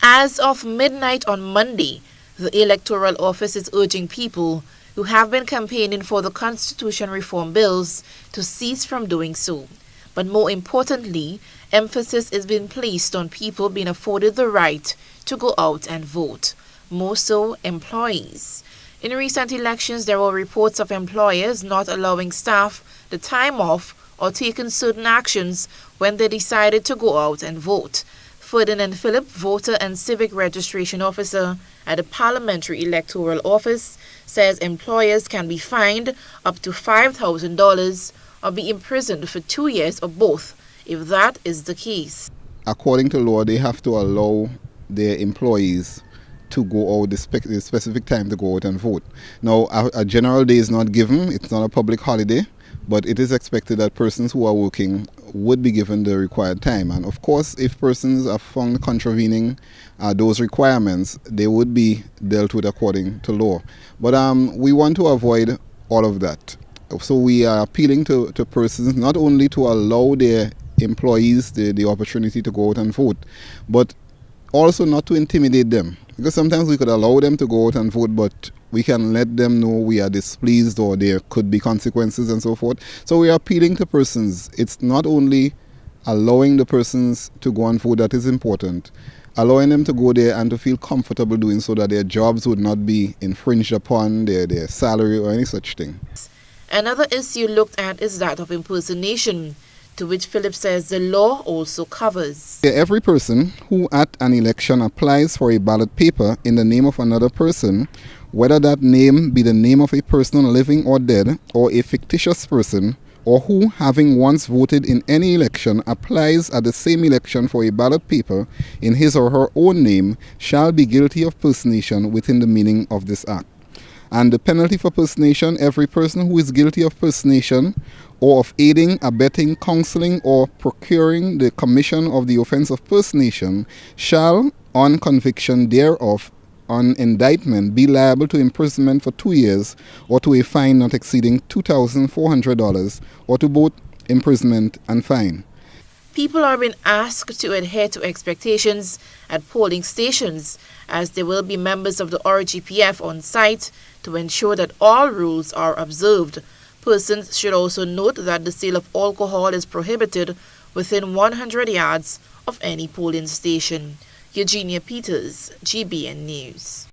As of midnight on Monday, the Electoral Office is urging people who have been campaigning for the Constitution reform bills to cease from doing so. But more importantly, emphasis is being placed on people being afforded the right to go out and vote, more so employees. In recent elections, there were reports of employers not allowing staff the time off or taking certain actions when they decided to go out and vote. Ferdinand Phillip, voter and civic registration officer at the Parliamentary Electoral Office, says employers can be fined up to $5,000 or be imprisoned for 2 years or both, if that is the case. According to law, they have to allow their employees to go out the specific time to go out and vote. Now, a general day is not given. It's not a public holiday, but it is expected that persons who are working would be given the required time. And of course, if persons are found contravening those requirements, they would be dealt with according to law. But we want to avoid all of that. So we are appealing to persons not only to allow their employees the opportunity to go out and vote, but also not to intimidate them. Because sometimes we could allow them to go out and vote, but we can let them know we are displeased or there could be consequences and so forth. So we are appealing to persons. It's not only allowing the persons to go and vote that is important, allowing them to go there and to feel comfortable doing so that their jobs would not be infringed upon, their salary or any such thing. Another issue looked at is that of impersonation, to which Philip says the law also covers. Every person who at an election applies for a ballot paper in the name of another person, whether that name be the name of a person living or dead, or a fictitious person, or who, having once voted in any election, applies at the same election for a ballot paper in his or her own name, shall be guilty of personation within the meaning of this act. And the penalty for personation, every person who is guilty of personation or of aiding, abetting, counseling, or procuring the commission of the offense of personation shall, on conviction thereof, on indictment, be liable to imprisonment for 2 years or to a fine not exceeding $2,400 or to both imprisonment and fine. People are being asked to adhere to expectations at polling stations, as there will be members of the RGPF on site to ensure that all rules are observed. Persons should also note that the sale of alcohol is prohibited within 100 yards of any polling station. Eugenia Peters, GBN News.